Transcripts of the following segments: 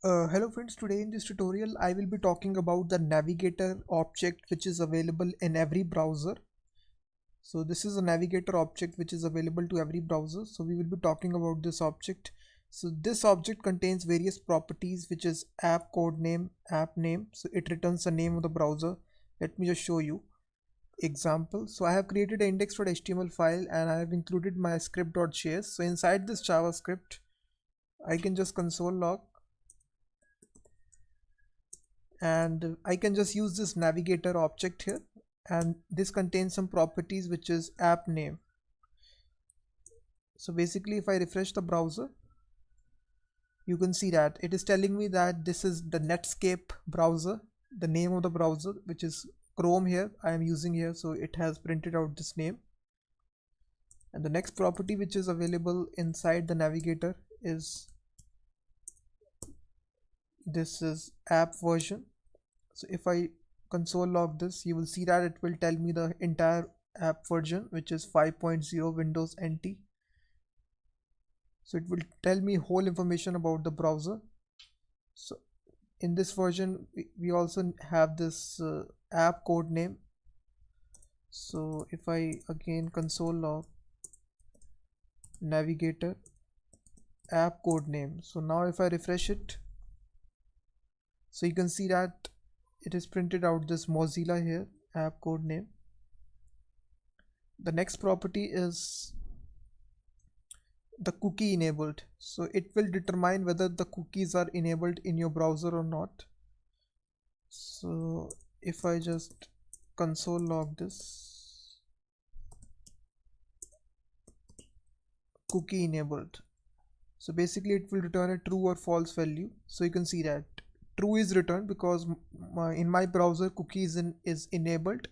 Hello friends, today in this tutorial I will be talking about the navigator object which is available in every browser. So this is a navigator object which is available to every browser. So we will be talking about this object. So this object contains various properties which is app code name, app name. So it returns the name of the browser. Let me just show you example. So I have created an index.html file and I have included my script.js. So inside this JavaScript I can just console log and I can just use this navigator object here, and this contains some properties which is app name. So basically if I refresh the browser, you can see that it is telling me that this is the Netscape browser, the name of the browser, which is Chrome here I am using here, so it has printed out this name. And the next property which is available inside the navigator is this is app version. So if I console log this, you will see that it will tell me the entire app version, which is 5.0 Windows NT. So it will tell me whole information about the browser. So in this version we also have this app code name. So if I again console log navigator app code name, so now if I refresh it, so you can see that it is printed out this Mozilla here app code name. The next property is the cookie enabled. So it will determine whether the cookies are enabled in your browser or not. So if I just console log this cookie enabled, so basically it will return a true or false value. So you can see that true is returned because in my browser cookies is enabled.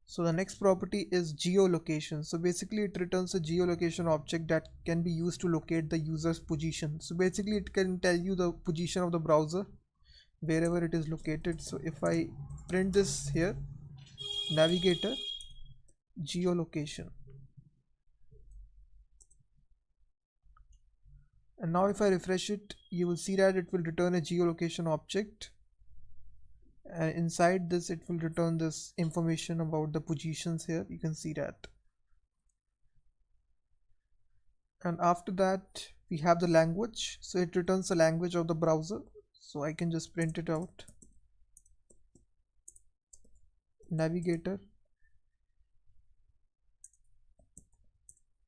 So the next property is geolocation. So basically it returns a geolocation object that can be used to locate the user's position. So basically it can tell you the position of the browser wherever it is located. So if I print this here, navigator geolocation, and now if I refresh it, you will see that it will return a geolocation object, and inside this it will return this information about the positions here. You can see that. And after that we have the language. So it returns the language of the browser. So I can just print it out, navigator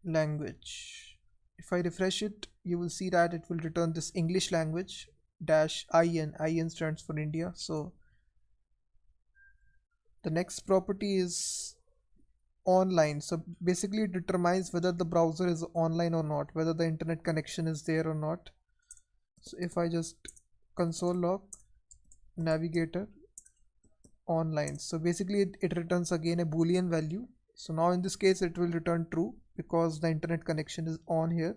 language. If I refresh it, you will see that it will return this English language -in. IN stands for India. So the next property is online. So basically it determines whether the browser is online or not, whether the internet connection is there or not. So if I just console log navigator online, so basically it returns again a boolean value. So now in this case it will return true because the internet connection is on here.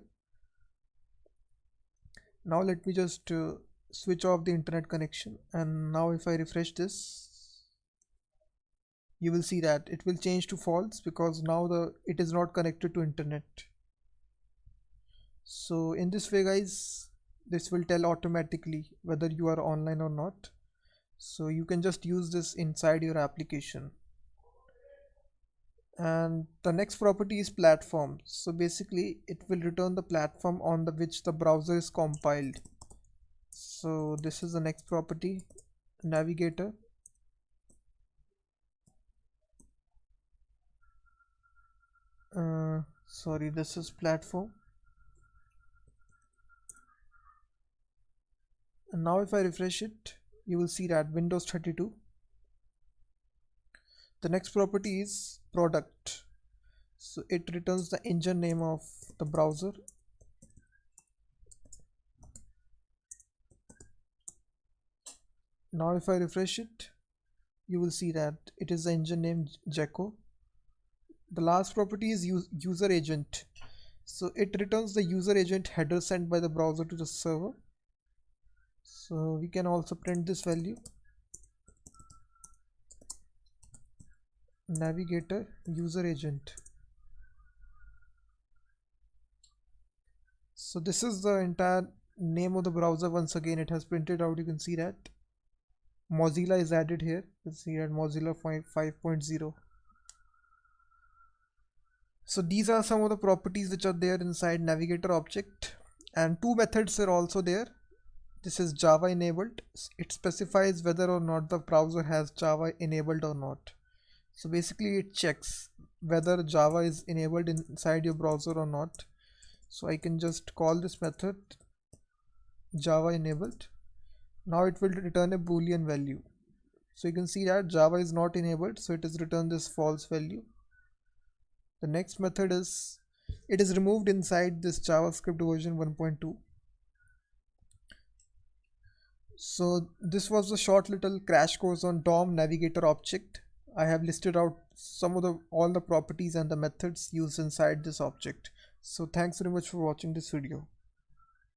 Now let me just switch off the internet connection, and now if I refresh this, you will see that it will change to false because now it is not connected to internet. So in this way guys, this will tell automatically whether you are online or not. So you can just use this inside your application. And the next property is platform. So basically it will return the platform on which the browser is compiled. So this is the next property, navigator sorry, this is platform. And now if I refresh it, you will see that Windows 32. The next property is product. So it returns the engine name of the browser. Now if I refresh it, you will see that it is the engine name Gecko. The last property is user agent. So it returns the user agent header sent by the browser to the server. So we can also print this value, navigator user agent. So this is the entire name of the browser, once again it has printed out. You can see that Mozilla is added here. You can see that Mozilla 5.0. So these are some of the properties which are there inside Navigator object, and two methods are also there. This is Java enabled. It specifies whether or not the browser has Java enabled or not. So basically it checks whether Java is enabled inside your browser or not. So I can just call this method Java enabled. Now it will return a Boolean value. So you can see that Java is not enabled, so it has returned this false value. The next method is, it is removed inside this JavaScript version 1.2. So this was a short little crash course on DOM Navigator object. I have listed out all the properties and the methods used inside this object. So thanks very much for watching this video.